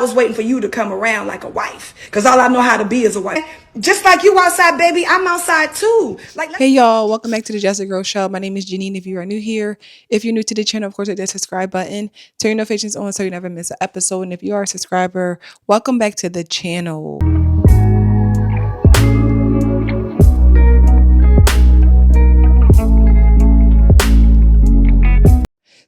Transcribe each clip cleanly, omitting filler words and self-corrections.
was waiting for you to come around like a wife, because all I know how to be is a wife. Just like you outside, baby, I'm outside too. Hey y'all, welcome back to the Jessica Girl Show. My name is Janine. If you are new here, if you're new to the channel, of course, hit that subscribe button, turn your notifications on so you never miss an episode. And if you are a subscriber, welcome back to the channel.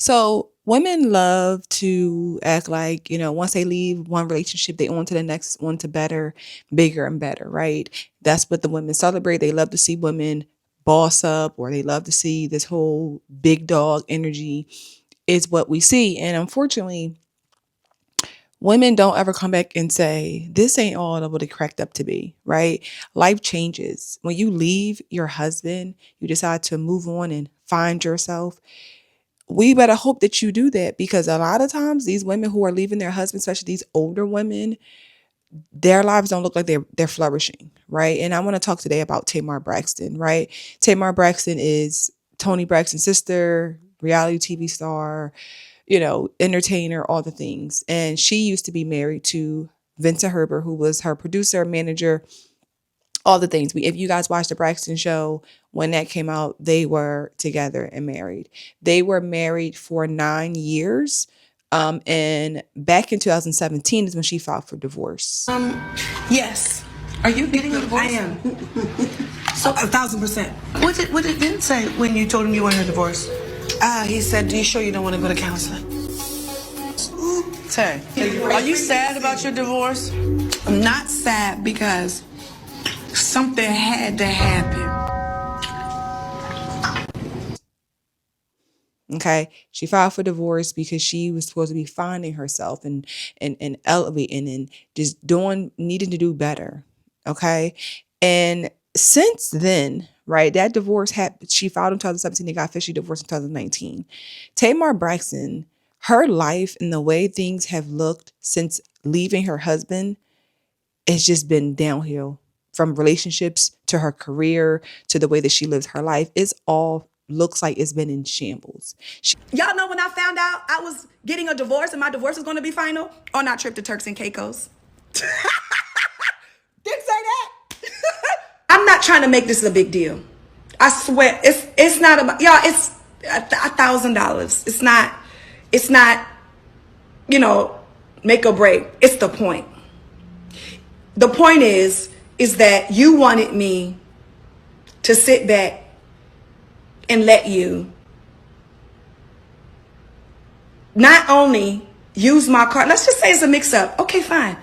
So women love to act like, once they leave one relationship, they on to the next one to better, bigger and better, right? That's what the women celebrate. They love to see women boss up, or they love to see this whole big dog energy is what we see. And unfortunately, women don't ever come back and say, this ain't all that what it cracked up to be, right? Life changes. When you leave your husband, you decide to move on and find yourself. We better hope that you do that, because a lot of times these women who are leaving their husbands, especially these older women, their lives don't look like they're flourishing, right? And I want to talk today about Tamar Braxton, right? Tamar Braxton is Tony Braxton's sister, reality TV star, entertainer, all the things. And she used to be married to Vincent Herbert, who was her producer, manager, all the things. If you guys watched the Braxton show, when that came out, they were together and married. They were married for 9 years. And back in 2017 is when she filed for divorce. Yes. Are you getting a divorce? I am. So 1,000%. What did Vince say when you told him you wanted a divorce? He said, "Are you sure you don't want to go to counseling?" Tay, are you sad about your divorce? I'm not sad because something had to happen. Okay. She filed for divorce because she was supposed to be finding herself and elevating and just needing to do better. Okay. And since then, right, that divorce she filed in 2017, they got officially divorced in 2019. Tamar Braxton, her life and the way things have looked since leaving her husband, it's just been downhill, from relationships to her career to the way that she lives her life. It's all looks like it's been in shambles. Y'all know when I found out I was getting a divorce and my divorce was going to be final on our trip to Turks and Caicos? Didn't say that. I'm not trying to make this a big deal. I swear, it's not about y'all. It's $1,000. It's not, make or break. It's the point. The point is that you wanted me to sit back and let you not only use my car. Let's just say it's a mix-up. Okay, fine.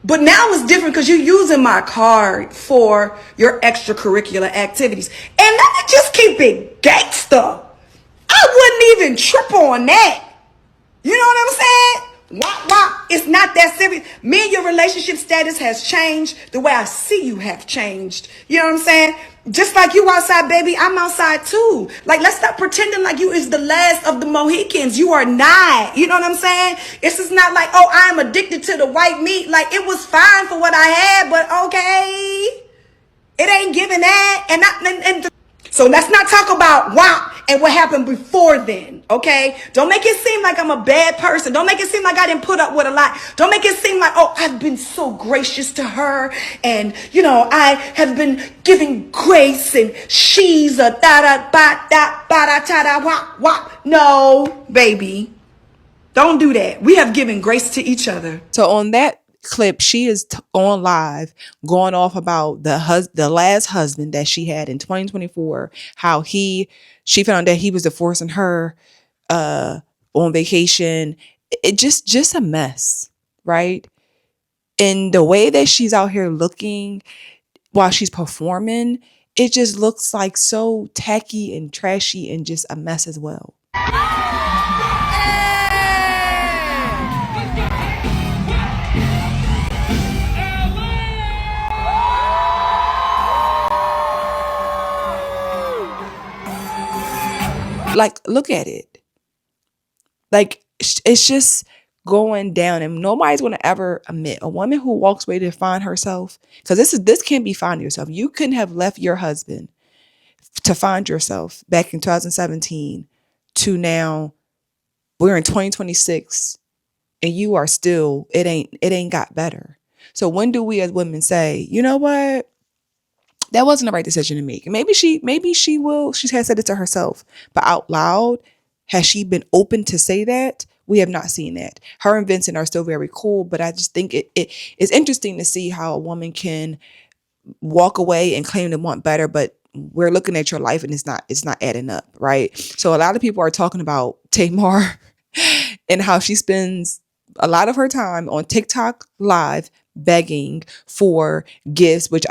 But now it's different because you're using my card for your extracurricular activities. And let me just keep it gangster. I wouldn't even trip on that. You know what I'm saying? Wah. It's not that serious. Me and your relationship status has changed. The way I see you have changed. You know what I'm saying? Just like you outside, baby, I'm outside too. Like, let's stop pretending like you is the last of the Mohicans. You are not. You know what I'm saying? It's just not like, oh, I'm addicted to the white meat. Like, it was fine for what I had, but okay. It ain't giving that. So let's not talk about wow and what happened before then, okay? Don't make it seem like I'm a bad person. Don't make it seem like I didn't put up with a lot. Don't make it seem like, oh, I've been so gracious to her and, I have been giving grace and she's a da-da-ba-da-ba-da-ta-da-wop-wop. No, baby. Don't do that. We have given grace to each other. So on that clip, she is on live going off about the last husband that she had in 2024, how she found that he was divorcing her on vacation. It just a mess, right? And the way that she's out here looking while she's performing, it just looks like so tacky and trashy and just a mess as well. Like, look at it. Like, it's just going down, and nobody's going to ever admit a woman who walks away to find herself, because this can't be finding yourself. You couldn't have left your husband to find yourself back in 2017 to now we're in 2026 and you are still, it ain't got better. So when do we as women say, you know what? That wasn't the right decision to make. Maybe she has said it to herself, but out loud, has she been open to say that? We have not seen that. Her and Vincent are still very cool, but I just think it's interesting to see how a woman can walk away and claim to want better, but we're looking at your life and it's not adding up, right? So a lot of people are talking about Tamar and how she spends a lot of her time on TikTok live begging for gifts, which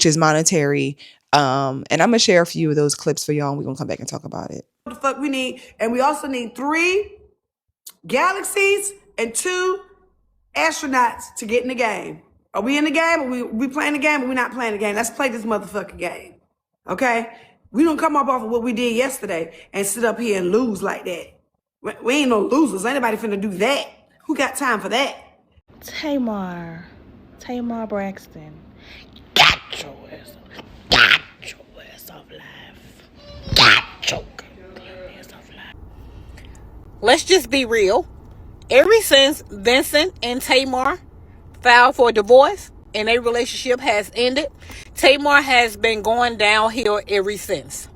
is monetary. And I'm gonna share a few of those clips for y'all, and we're gonna come back and talk about it. What the fuck we need? And we also need 3 galaxies and 2 astronauts to get in the game. Are we in the game? Or we playing the game, or we not playing the game? Let's play this motherfucking game. Okay? We don't come up off of what we did yesterday and sit up here and lose like that. We ain't no losers. Ain't nobody finna do that. Who got time for that? Tamar Braxton. Got your ass off life. Got your ass off life. Let's just be real. Ever since Vincent and Tamar filed for divorce and their relationship has ended, Tamar has been going downhill ever since.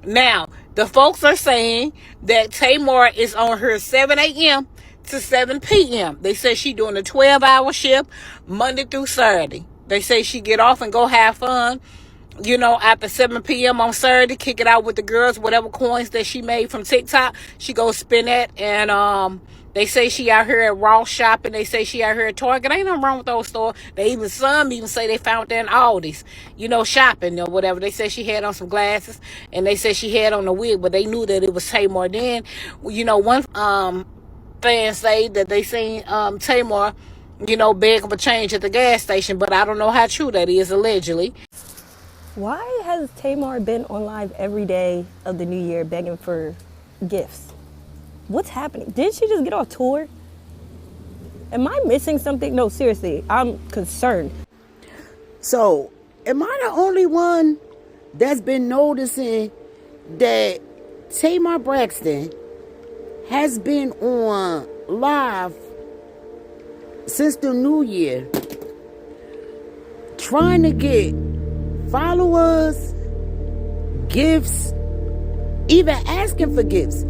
Now, the folks are saying that Tamar is on her 7 a.m. to 7 p.m. They say she doing a 12-hour shift Monday through Saturday. They say she get off and go have fun, after 7 p.m. on Saturday, kick it out with the girls, whatever coins that she made from TikTok, she goes spend that. And they say she out here at Ross shopping. They say she out here at Target. Ain't nothing wrong with those stores. Some even say they found that in Aldi's, shopping or whatever. They said she had on some glasses, and they said she had on a wig, but they knew that it was Tamar. Then, one fan say that they seen Tamar, begging for change at the gas station, but I don't know how true that is, allegedly. Why has Tamar been on live every day of the new year begging for gifts? What's happening? Did she just get off tour? Am I missing something? No, seriously, I'm concerned. So, am I the only one that's been noticing that Tamar Braxton has been on live since the new year trying to get followers, gifts, even asking for gifts,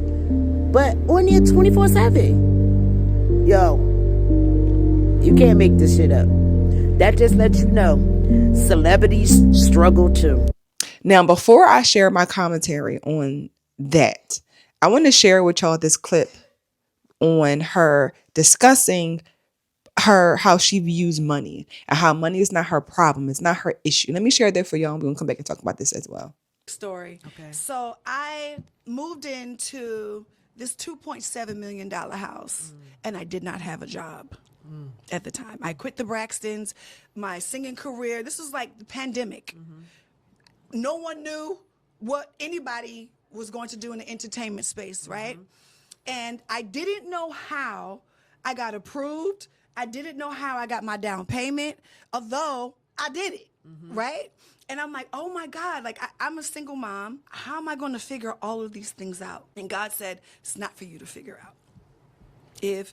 but on there 24/7. Yo, you can't make this shit up. That just lets you know celebrities struggle too. Now, before I share my commentary on that, I want to share with y'all this clip on her discussing how she views money and how money is not her problem. It's not her issue. Let me share that for y'all, and we're going to come back and talk about this as well. Story. Okay. So I moved into this $2.7 million house, and I did not have a job at the time. I quit the Braxtons, my singing career. This was like the pandemic. No one knew what anybody was going to do in the entertainment space, right? And I didn't know how I got approved. I didn't know how I got my down payment, although I did it, right? And I'm like, oh my God, like I'm a single mom. How am I going to figure all of these things out? And God said, it's not for you to figure out. If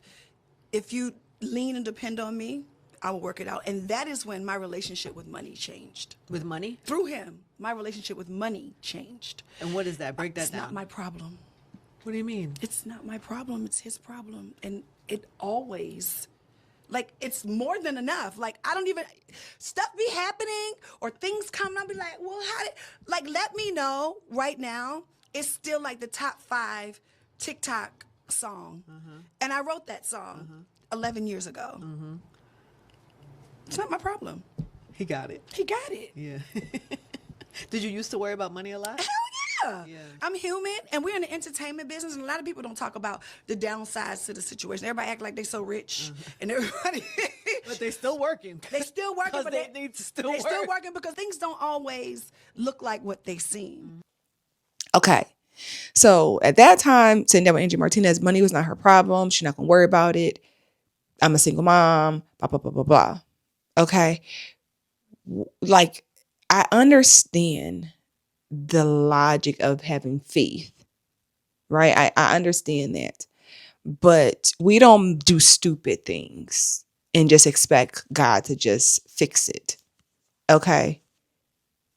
you lean and depend on me, I will work it out. And that is when my relationship with money changed. With money? Through him, my relationship with money changed. And what is that? Break that down. It's not my problem. What do you mean? It's not my problem. It's his problem. And it always, like, it's more than enough. Like, I don't even, stuff be happening or things come and I'll be like, well, let me know right now. It's still like the top 5 TikTok song. And I wrote that song 11 years ago. It's not my problem. He got it. He got it. Yeah. Did you used to worry about money a lot? Hell yeah. I'm human, and we're in the entertainment business, and a lot of people don't talk about the downsides to the situation. Everybody act like they're so rich, and everybody... But they're still working. They still working, but they need to still work. They're still working because things don't always look like what they seem. Okay. So at that time, sitting down with Angie Martinez, money was not her problem. She's not going to worry about it. I'm a single mom, blah, blah, blah, blah, blah. Okay. Like, I understand the logic of having faith, right? I understand that. but we don't do stupid things and just expect God to just fix it. Okay.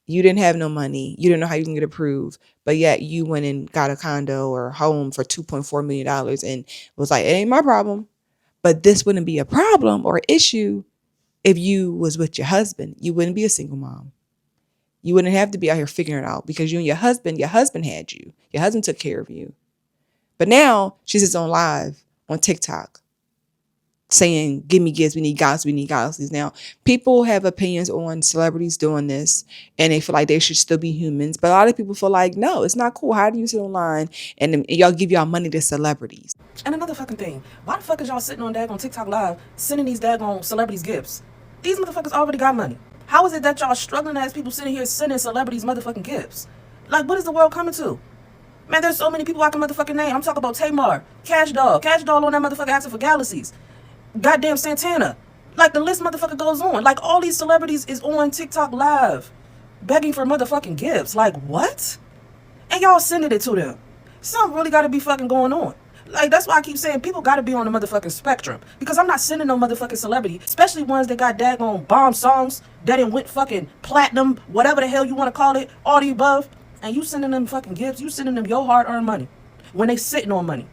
You didn't have no money. You didn't know how you can get approved, but yet you went and got a condo or home for $2.4 million and was like, it ain't my problem. But this wouldn't be a problem or issue if you was with your husband. You wouldn't be a single mom. You wouldn't have to be out here figuring it out because you and your husband had you. Your husband took care of you. But now she's just on live on TikTok saying, give me gifts, we need galaxies. Now, people have opinions on celebrities doing this and they feel like they should still be humans. But a lot of people feel like, no, it's not cool. How do you sit online and y'all give y'all money to celebrities? And another fucking thing, why the fuck is y'all sitting on daggone TikTok live sending these daggone celebrities gifts? These motherfuckers already got money. How is it that y'all struggling as people sitting here sending celebrities motherfucking gifts? Like, what is the world coming to? Man, there's so many people I can motherfucking name. I'm talking about Tamar, Cash Doll on that motherfucker asking for galaxies. Goddamn Santana. Like, the list motherfucker goes on. Like, all these celebrities is on TikTok live begging for motherfucking gifts. Like, what? And y'all sending it to them. Something really gotta be fucking going on. Like, that's why I keep saying people gotta be on the motherfucking spectrum. Because I'm not sending no motherfucking celebrity, especially ones that got daggone bomb songs that done went fucking platinum, whatever the hell you want to call it, all the above. And you sending them fucking gifts, you sending them your hard-earned money when they sitting on money.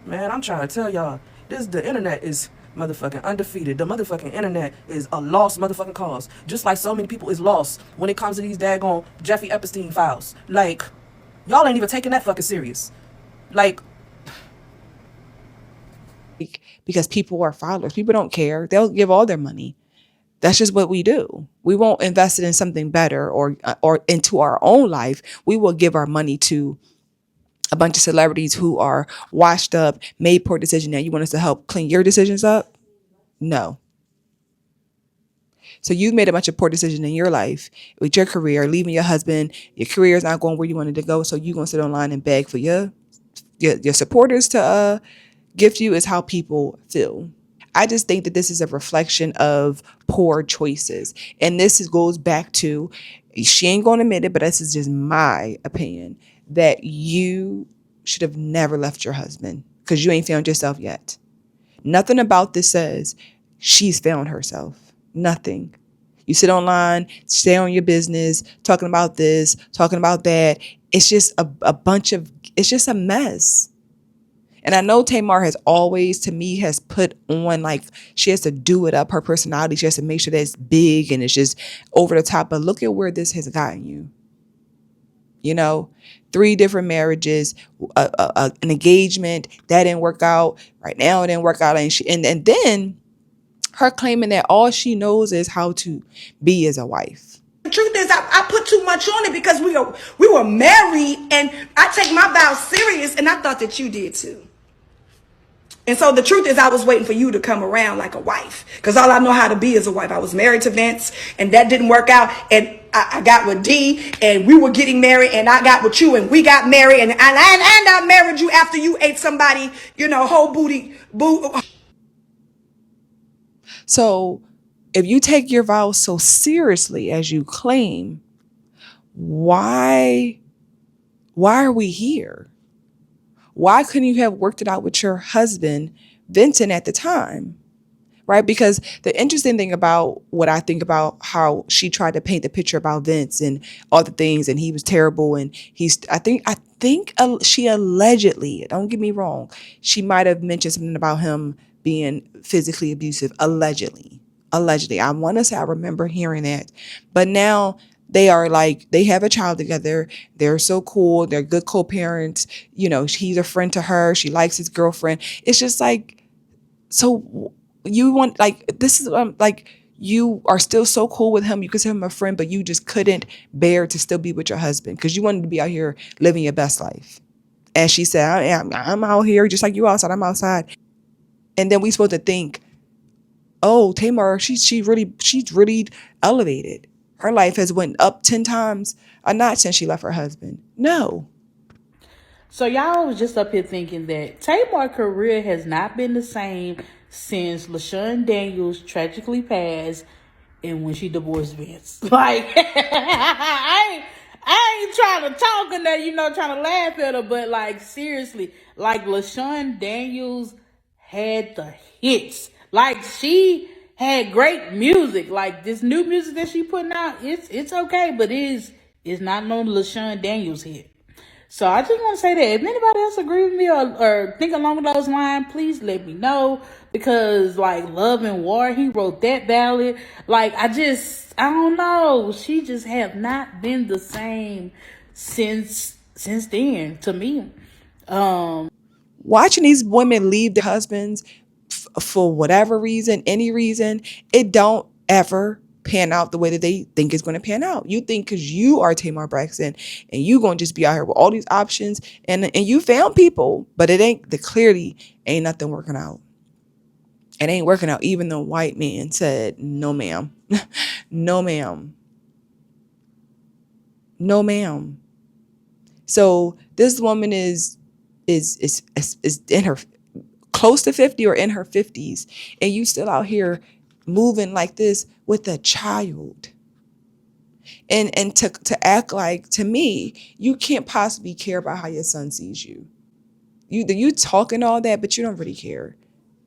Man, I'm trying to tell y'all, the internet is motherfucking undefeated. The motherfucking internet is a lost motherfucking cause. Just like so many people is lost when it comes to these daggone Jeffrey Epstein files. Like, y'all ain't even taking that fucking serious. Like, because people are followers. People don't care. They'll give all their money. That's just what we do. We won't invest it in something better or into our own life. We will give our money to a bunch of celebrities who are washed up, made poor decisions. Now you want us to help clean your decisions up? No. So you've made a bunch of poor decisions in your life with your career, leaving your husband. Your career is not going where you wanted to go. So you're going to sit online and beg for your supporters to gift you. Is how people feel. I just think that this is a reflection of poor choices. And this goes back to, she ain't going to admit it, but this is just my opinion, that you should have never left your husband because you ain't found yourself yet. Nothing about this says she's found herself. Nothing. You sit online, stay on your business, talking about this, talking about that. It's just it's just a mess. And I know Tamar has always, to me, has put on, like, she has to do it up, her personality. She has to make sure that it's big and it's just over the top. But look at where this has gotten you. 3 different marriages, an engagement, that didn't work out. Right now it didn't work out. And then her claiming that all she knows is how to be as a wife. The truth is, I put too much on it because we were married, and I take my vows serious, and I thought that you did too. And so the truth is, I was waiting for you to come around like a wife, because all I know how to be is a wife. I was married to Vince, and that didn't work out. And I got with D, and we were getting married, and I got with you, and we got married, and I married you after you ate somebody, whole booty. So if you take your vows so seriously as you claim, why are we here? Why couldn't you have worked it out with your husband, Vincent, at the time? Right? Because the interesting thing about what I think about how she tried to paint the picture about Vince and all the things, and he was terrible, and I think she allegedly, don't get me wrong, she might have mentioned something about him being physically abusive, allegedly. I want to say I remember hearing that, but now they are like, they have a child together. They're so cool. They're good co-parents. He's a friend to her. She likes his girlfriend. It's just like, so you want, like, this is like, you are still so cool with him. You consider him a friend, but you just couldn't bear to still be with your husband because you wanted to be out here living your best life. And she said, I'm out here just like you outside. I'm outside. And then we supposed to think, oh, Tamar, she's really elevated. Her life has went up 10 times a notch since she left her husband. No. So y'all was just up here thinking that Tamar's career has not been the same since LaShawn Daniels tragically passed and when she divorced Vince. Like, I I ain't trying to talk in there, trying to laugh at her, but like seriously, like LaShawn Daniels had the hits. Like she had great music. Like this new music that she putting out, it's okay, but it's not no LaShawn Daniels hit. So I just want to say that if anybody else agree with me or think along those lines, please let me know. Because like Love and War, he wrote that ballad. Like I don't know. She just have not been the same since then to me. Watching these women leave their husbands for whatever reason, any reason, it don't ever pan out the way that they think it's going to pan out. You think because you are Tamar Braxton and you going to just be out here with all these options and you found people, but clearly ain't nothing working out. It ain't working out. Even the white man said, no, ma'am. No, ma'am. No, ma'am. So this woman is in her close to 50 or in her 50s, and you still out here moving like this with a child. And to act like, to me, you can't possibly care about how your son sees you. You talking all that, but you don't really care.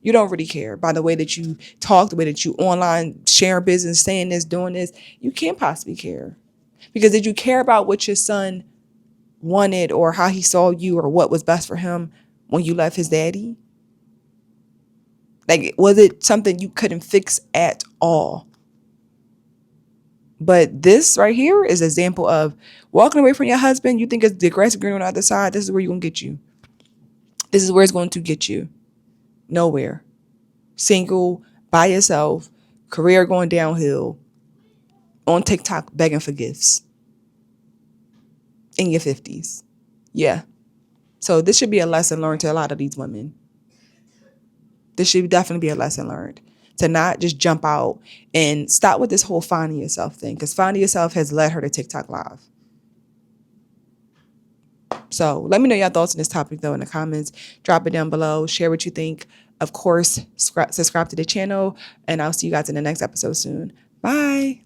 You don't really care by the way that you talk, the way that you online sharing business, saying this, doing this. You can't possibly care. Because did you care about what your son wanted or how he saw you or what was best for him when you left his daddy? Like, was it something you couldn't fix at all? But this right here is an example of walking away from your husband. You think it's the grass is green on the other side. This is where you're going to get you. This is where it's going to get you. Nowhere. Single, by yourself, career going downhill, on TikTok begging for gifts in your 50s. Yeah. So this should be a lesson learned to a lot of these women. This should definitely be a lesson learned to not just jump out and stop with this whole finding yourself thing, because finding yourself has led her to TikTok Live. So let me know your thoughts on this topic, though, in the comments. Drop it down below. Share what you think. Of course, subscribe to the channel, and I'll see you guys in the next episode soon. Bye.